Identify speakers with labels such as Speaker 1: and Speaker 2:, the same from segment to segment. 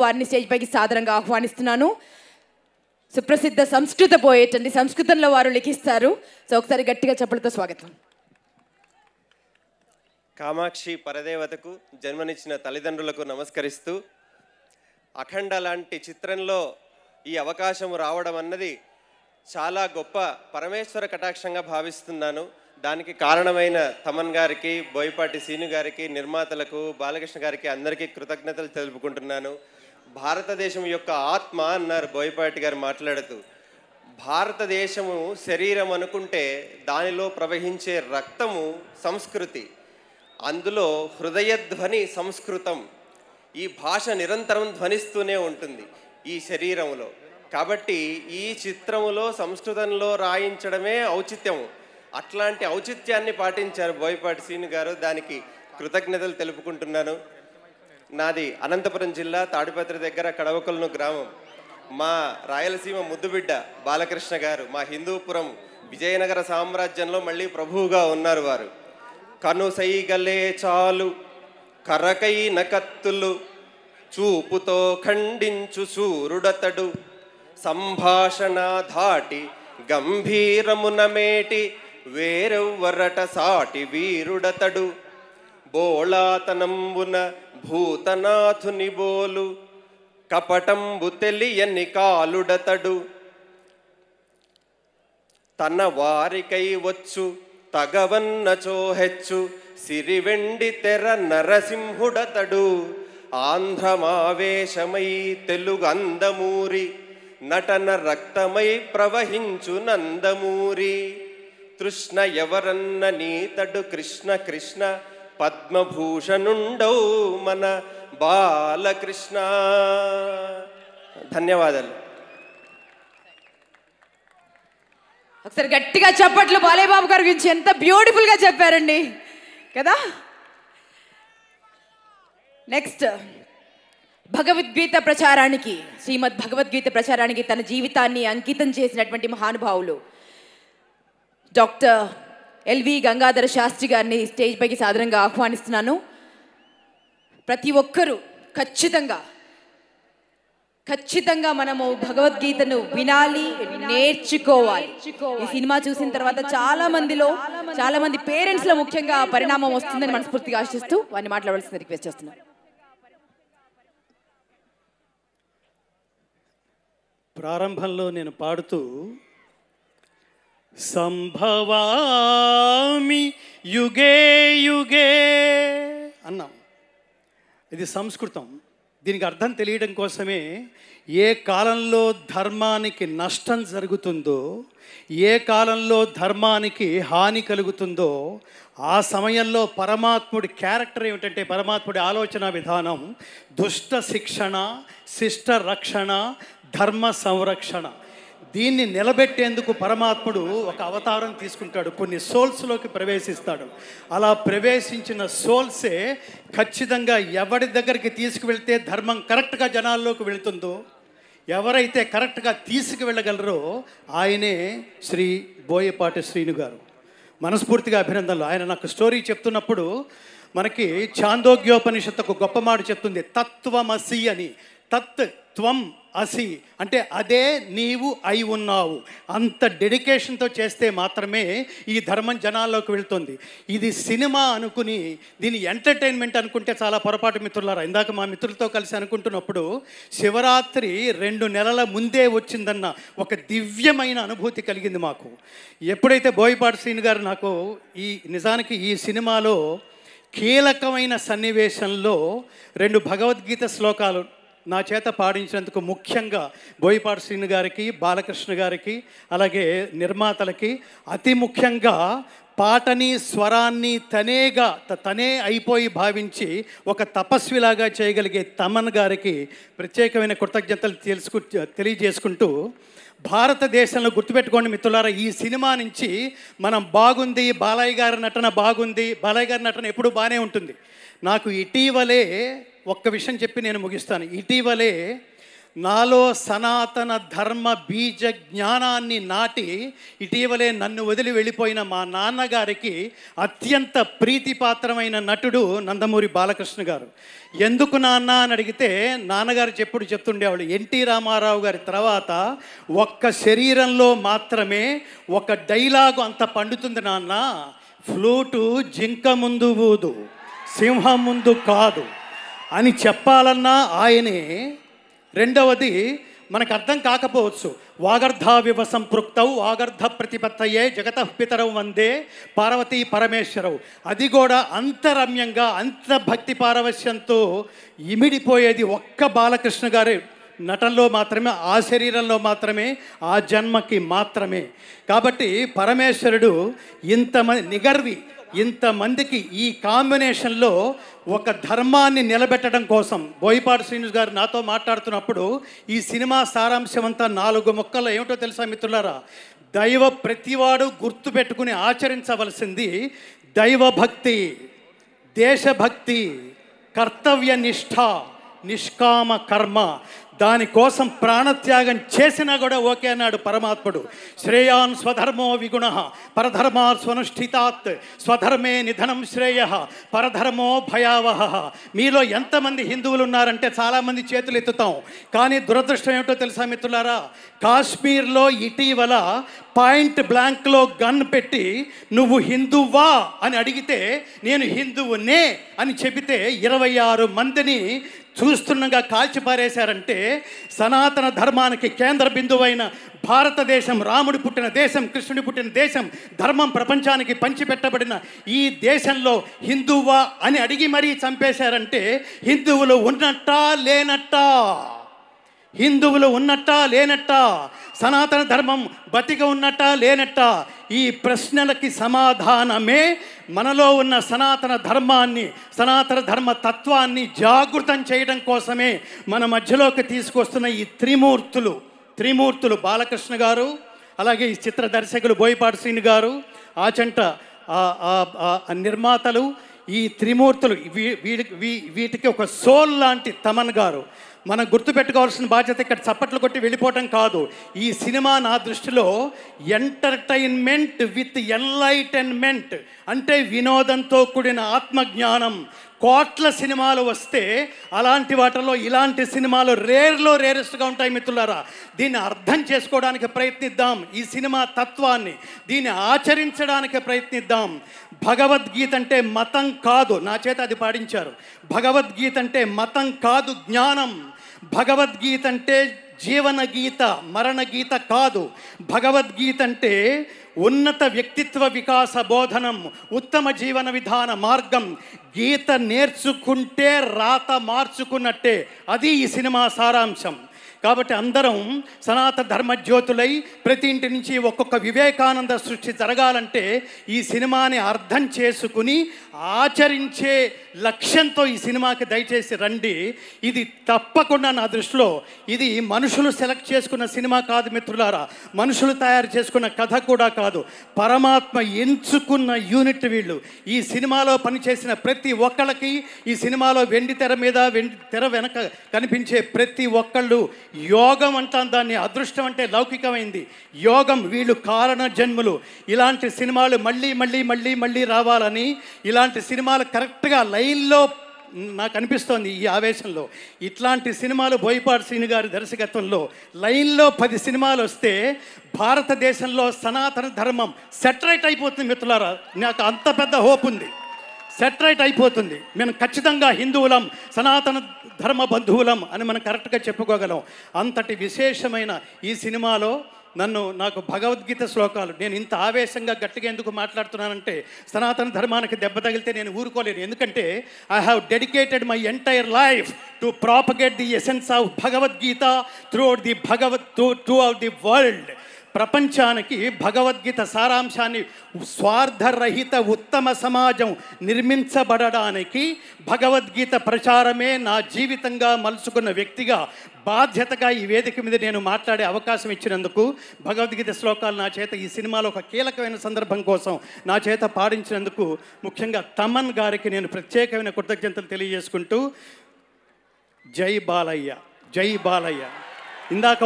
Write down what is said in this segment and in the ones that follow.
Speaker 1: వారిని స్టేజ్ పైకి సాదరంగా ఆహ్వానిస్తున్నాను. సుప్రసిద్ధ సంస్కృత పోయెట్ అండి, సంస్కృతంలో వారు లిఖిస్తారు. సో ఒకసారి గట్టిగా చప్పలతో స్వాగతం.
Speaker 2: కామాక్షి పరదేవతకు జన్మనిచ్చిన తల్లిదండ్రులకు నమస్కరిస్తూ, అఖండ లాంటి చిత్రంలో ఈ అవకాశం రావడం అన్నది చాలా గొప్ప పరమేశ్వర కటాక్షంగా భావిస్తున్నాను. దానికి కారణమైన తమన్ గారికి, బోయపాటి సీను గారికి, నిర్మాతలకు, బాలకృష్ణ గారికి అందరికీ కృతజ్ఞతలు తెలుపుకుంటున్నాను. భారతదేశం యొక్క ఆత్మ అన్నారు బోయపాటి గారు మాట్లాడుతూ. భారతదేశము శరీరం అనుకుంటే దానిలో ప్రవహించే రక్తము సంస్కృతి, అందులో హృదయధ్వని సంస్కృతం. ఈ భాష నిరంతరం ధ్వనిస్తూనే ఉంటుంది ఈ శరీరంలో. కాబట్టి ఈ చిత్రములో సంస్కృతంలో రాయించడమే ఔచిత్యము. అట్లాంటి ఔచిత్యాన్ని పాటించారు బోయపాటి సీను గారు. దానికి కృతజ్ఞతలు తెలుపుకుంటున్నాను. నాది అనంతపురం జిల్లా తాడిపత్రి దగ్గర కడవకొలను గ్రామం. మా రాయలసీమ ముద్దుబిడ్డ బాలకృష్ణ గారు మా హిందూపురం విజయనగర సామ్రాజ్యంలో మళ్ళీ ప్రభువుగా ఉన్నారు వారు. కనుసైగలే చాలు కరకైన కత్తులు, చూపుతో ఖండించు సూరుడతడు, సంభాషణ ధాటి గంభీరమున మేటి వేరెవ్వరట సాటి వీరుడతడు, బోళాతనంబున భూతనాథుని బోలు కపటంబు తెలియని కాలుడతడు, తన వారికై వచ్చు తగవన్నచో హెచ్చు సిరివెండి తెర నరసింహుడతడు, ఆంధ్రమావేశమై తెలుగు అందమూరి నటన రక్తమై ప్రవహించు నందమూరి, తృష్ణ ఎవరన్న నీతడు కృష్ణ కృష్ణ పద్మభూషణుండౌ మన బాలకృష్ణ. ధన్యవాదాలు.
Speaker 1: ఒకసారి గట్టిగా చప్పట్లు బాలయ్య బాబు గారి గురించి ఎంత బ్యూటిఫుల్ గా చెప్పారండి కదా. నెక్స్ట్ భగవద్గీత ప్రచారానికి, శ్రీమద్ భగవద్గీత ప్రచారానికి తన జీవితాన్ని అంకితం చేసినటువంటి మహానుభావులు డాక్టర్ ఎల్వి గంగాధర శాస్త్రి గారిని స్టేజ్ పైకి సాదరంగా ఆహ్వానిస్తున్నాను. ప్రతి ఒక్కరూ ఖచ్చితంగా మనము భగవద్గీతను వినాలి, నేర్చుకోవాలి. ఈ సినిమా చూసిన తర్వాత చాలా మంది పేరెంట్స్ లో ముఖ్యంగా పరిణామం వస్తుందని మనస్ఫూర్తిగా ఆశిస్తూ వారిని మాట్లాడవలసింది రిక్వెస్ట్ చేస్తున్నాను.
Speaker 3: ప్రారంభంలో నేను పాడుతూ సంభవామి యుగే యుగే అన్నాం. ఇది సంస్కృతం. దీనికి అర్థం తెలియడం కోసమే ఏ కాలంలో ధర్మానికి నష్టం జరుగుతుందో, ఏ కాలంలో ధర్మానికి హాని కలుగుతుందో ఆ సమయంలో పరమాత్ముడి క్యారెక్టర్ ఏమిటంటే, పరమాత్ముడి ఆలోచన విధానం దుష్ట శిక్షణ, శిష్ట రక్షణ, ధర్మ సంరక్షణ. దీన్ని నిలబెట్టేందుకు పరమాత్ముడు ఒక అవతారం తీసుకుంటాడు, కొన్ని సోల్స్లోకి ప్రవేశిస్తాడు. అలా ప్రవేశించిన సోల్సే ఖచ్చితంగా ఎవరి దగ్గరికి తీసుకువెళ్తే ధర్మం కరెక్ట్గా జనాల్లోకి వెళుతుందో, ఎవరైతే కరెక్ట్గా తీసుకువెళ్ళగలరో ఆయనే శ్రీ బోయపాటి శ్రీను గారు. మనస్ఫూర్తిగా అభినందనలు. ఆయన నాకు స్టోరీ చెప్తున్నప్పుడు మనకి ఛాందోగ్యోపనిషత్తు ఒక గొప్ప మాట చెప్తుంది, తత్వమసి అని. తత్ త్వం అసి అంటే అదే నీవు అయి ఉన్నావు. అంత డెడికేషన్తో చేస్తే మాత్రమే ఈ ధర్మం జనాల్లోకి వెళ్తుంది. ఇది సినిమా అనుకుని దీని ఎంటర్టైన్మెంట్ అనుకుంటే చాలా పొరపాటు మిత్రులారా. ఇందాక మా మిత్రులతో కలిసి అనుకుంటున్నప్పుడు శివరాత్రి 2 నెలల ముందే వచ్చిందన్న ఒక దివ్యమైన అనుభూతి కలిగింది మాకు. ఎప్పుడైతే బోయపాటి శ్రీను గారు నాకు నిజానికి ఈ సినిమాలో కీలకమైన సన్నివేశంలో 2 భగవద్గీత శ్లోకాలు నా చేత పాడించినందుకు ముఖ్యంగా బోయపాటి శ్రీను గారికి, బాలకృష్ణ గారికి, అలాగే నిర్మాతలకి, అతి ముఖ్యంగా పాటని స్వరాన్ని తనే అయిపోయి భావించి ఒక తపస్విలాగా చేయగలిగే తమన్ గారికి ప్రత్యేకమైన కృతజ్ఞతలు తెలియజేసుకుంటూ, భారతదేశంలో గుర్తుపెట్టుకోండి మిత్రులారా, ఈ సినిమా నుంచి మనం బాగుంది, బాలయ్య గారి నటన బాగుంది, బాలయ్య గారి నటన ఎప్పుడు బాగానే ఉంటుంది. నాకు ఇటీవలే ఒక్క విషయం చెప్పి నేను ముగిస్తాను. ఇటీవలే నాలో సనాతన ధర్మ బీజ జ్ఞానాన్ని నాటి ఇటీవలే నన్ను వదిలి వెళ్ళిపోయిన మా నాన్నగారికి అత్యంత ప్రీతిపాత్రమైన నటుడు నందమూరి బాలకృష్ణ గారు. ఎందుకు నాన్న అని అడిగితే నాన్నగారు చెప్తుండేవాళ్ళు, ఎన్టీ రామారావు గారి తర్వాత ఒక్క శరీరంలో మాత్రమే ఒక డైలాగు అంత పండుతుంది నాన్న, ఫ్లూటు జింక ముందు ఊదు సింహం ముందు కాదు అని చెప్పాలన్నా ఆయనే. రెండవది మనకు అర్థం కాకపోవచ్చు, వాగర్ధావివ సంపృక్తౌ వాగర్ధ ప్రతిపత్తయే జగతః పితరౌ వందే పార్వతీ పరమేశ్వరవు. అది కూడా అంతరమ్యంగా అంత భక్తి పారవశ్యంతో ఇమిడిపోయేది ఒక్క బాలకృష్ణ గారి నటనలో మాత్రమే, ఆ శరీరంలో మాత్రమే, ఆ జన్మకి మాత్రమే. కాబట్టి పరమేశ్వరుడు ఇంతమందికి ఈ కాంబినేషన్లో ఒక ధర్మాన్ని నిలబెట్టడం కోసం బోయపాటి శ్రీనివాస్ గారు నాతో మాట్లాడుతున్నప్పుడు ఈ సినిమా సారాంశం అంతా 4 ముక్కల్లో ఏమిటో తెలుసా మిత్రులారా? ప్రతివాడు గుర్తుపెట్టుకుని ఆచరించవలసింది దైవభక్తి, దేశభక్తి, కర్తవ్య నిష్ఠ, నిష్కామ కర్మ. దానికోసం ప్రాణత్యాగం చేసినా కూడా ఓకే అన్నాడు పరమాత్ముడు. శ్రేయాన్ స్వధర్మో విగుణ పరధర్మా స్వనుష్ఠితాత్ స్వధర్మే నిధనం శ్రేయ పరధర్మో భయావహ. మీలో ఎంతమంది హిందువులు ఉన్నారంటే చాలామంది చేతులు ఎత్తుతాం. కానీ దురదృష్టం ఏమిటో తెలుసా మిత్రులారా? కాశ్మీర్లో ఇటీవల పాయింట్ బ్లాంక్లో గన్ పెట్టి నువ్వు హిందువా అని అడిగితే నేను హిందువునే అని చెబితే 26 మందిని చూస్తుండగా కాల్చిపారేశారంటే సనాతన ధర్మానికి కేంద్ర బిందువైన భారతదేశం, రాముడు పుట్టిన దేశం, కృష్ణుడి పుట్టిన దేశం, ధర్మం ప్రపంచానికి పంచిపెట్టబడిన ఈ దేశంలో హిందువా అని అడిగి మరీ చంపేశారంటే హిందువులు ఉన్నట్టా లేనట్టా? హిందువులు ఉన్నట్టా లేనట్టా? సనాతన ధర్మం బతిక ఉన్నట్టా లేనట్టా? ఈ ప్రశ్నలకి సమాధానమే మనలో ఉన్న సనాతన ధర్మాన్ని, సనాతన ధర్మ తత్వాన్ని జాగృతం చేయడం కోసమే మన మధ్యలోకి తీసుకొస్తున్న ఈ త్రిమూర్తులు బాలకృష్ణ గారు, అలాగే ఈ చిత్ర దర్శకులు బోయపాటి శ్రీని గారు, ఆచంట నిర్మాతలు, ఈ త్రిమూర్తులు వీటికి ఒక సోల్ లాంటి తమన్ గారు. మనం గుర్తుపెట్టుకోవాల్సిన బాధ్యత ఇక్కడ చప్పట్లు కొట్టి వెళ్ళిపోవటం కాదు. ఈ సినిమా నా దృష్టిలో ఎంటర్టైన్మెంట్ విత్ ఎన్లైటన్మెంట్, అంటే వినోదంతో కూడిన ఆత్మజ్ఞానం. కోట్ల సినిమాలు వస్తే అలాంటి వాటిలో ఇలాంటి సినిమాలు రేరెస్ట్గా ఉంటాయి మిత్రులారా. దీన్ని అర్థం చేసుకోవడానికి ప్రయత్నిద్దాం, ఈ సినిమా తత్వాన్ని దీన్ని ఆచరించడానికి ప్రయత్నిద్దాం. భగవద్గీత అంటే మతం కాదు, నా చేత అది పాడించారు. భగవద్గీత అంటే మతం కాదు, జ్ఞానం. భగవద్గీత అంటే జీవన గీత, మరణ గీత కాదు. భగవద్గీత అంటే ఉన్నత వ్యక్తిత్వ వికాస బోధనం, ఉత్తమ జీవన విధాన మార్గం. గీత నేర్చుకుంటే రాత మార్చుకున్నట్టే. అది ఈ సినిమా సారాంశం. కాబట్టి అందరం సనాతన ధర్మజ్యోతులై ప్రతి ఇంటి నుంచి ఒక్కొక్క వివేకానంద సృష్టి జరగాలంటే ఈ సినిమాని అర్థం చేసుకుని ఆచరించే లక్ష్యంతో ఈ సినిమాకి దయచేసి రండి. ఇది తప్పకుండా నా దృష్టిలో ఇది మనుషులు సెలెక్ట్ చేసుకున్న సినిమా కాదు మిత్రులారా, మనుషులు తయారు చేసుకున్న కథ కూడా కాదు, పరమాత్మ ఎంచుకున్న యూనిట్ వీళ్ళు. ఈ సినిమాలో పనిచేసిన ప్రతి ఒక్కళ్ళకి, ఈ సినిమాలో వెండి తెర మీద, వెండి తెర వెనక కనిపించే ప్రతి ఒక్కళ్ళు యోగం అంటాం దాన్ని, అదృష్టం అంటే లౌకికమైంది, యోగం. వీళ్ళు కారణ జన్ములు. ఇలాంటి సినిమాలు మళ్ళీ మళ్ళీ మళ్ళీ మళ్ళీ రావాలని, ఇలాంటి సినిమాలు కరెక్ట్గా లైన్లో నాకు అనిపిస్తోంది. ఈ ఆవేశంలో ఇట్లాంటి సినిమాలు బోయపాటి శ్రీని గారి దర్శకత్వంలో లైన్లో 10 సినిమాలు వస్తే భారతదేశంలో సనాతన ధర్మం సెటరైట్ అయిపోతుంది మిత్రులారా. నాకు అంత పెద్ద హోప్ ఉంది, సెటరైట్ అయిపోతుంది. మేము ఖచ్చితంగా హిందువులం, సనాతన ధర్మ బంధువులం అని మనం కరెక్ట్గా చెప్పుకోగలం. అంతటి విశేషమైన ఈ సినిమాలో నాకు భగవద్గీత శ్లోకాలు, నేను ఇంత ఆవేశంగా గట్టిగా ఎందుకు మాట్లాడుతున్నానంటే సనాతన ధర్మానికి దెబ్బ తగిలితే నేను ఊరుకోలేను. ఎందుకంటే I have dedicated my entire life to propagate the essence of Bhagavad Gita throughout the world. ప్రపంచానికి భగవద్గీత సారాంశాన్ని, స్వార్థరహిత ఉత్తమ సమాజం నిర్మించబడడానికి భగవద్గీత ప్రచారమే నా జీవితంగా మలుచుకున్న వ్యక్తిగా బాధ్యతగా ఈ వేదిక మీద నేను మాట్లాడే అవకాశం ఇచ్చినందుకు, భగవద్గీత శ్లోకాలు నా చేత ఈ సినిమాలో ఒక కీలకమైన సందర్భం కోసం నా చేత పాడించినందుకు ముఖ్యంగా తమన్ గారికి నేను ప్రత్యేకమైన కృతజ్ఞతలు తెలియజేసుకుంటూ, జై బాలయ్య, జై బాలయ్య. ఇందాక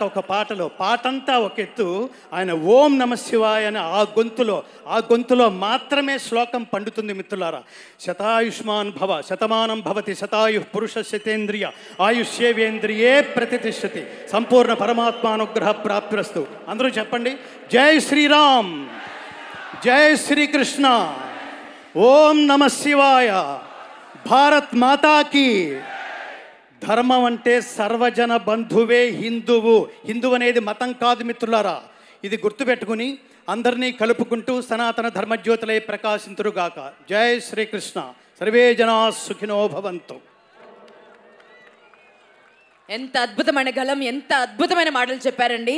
Speaker 3: ఒక పాటలో పాటంతా ఒక ఎత్తు, ఆయన ఓం నమ శివాయ అని ఆ గొంతులో మాత్రమే శ్లోకం పండుతుంది మిత్రులారా. శతాయుష్మాన్ భవ, శతమానం భవతి, శతాయు పురుష శతేంద్రియ ఆయుష్యేవేంద్రియే ప్రతిష్టతి, సంపూర్ణ పరమాత్మానుగ్రహ ప్రాప్తిరస్తు. అందరూ చెప్పండి, జై శ్రీరామ్, జై శ్రీకృష్ణ, ఓం నమ శివాయ, భారత్ మాతాకి. ధర్మం అంటే సర్వజన బంధువే హిందువు. హిందువు అనేది మతం కాదు మిత్రులారా. ఇది గుర్తుపెట్టుకుని అందరినీ కలుపుకుంటూ సనాతన ధర్మజ్యోతులై ప్రకాశింతురుగాక. జై శ్రీకృష్ణ. సర్వే జనా సుఖినో భవంతు.
Speaker 1: ఎంత అద్భుతమైన గలం, ఎంత అద్భుతమైన మాటలు చెప్పారండి.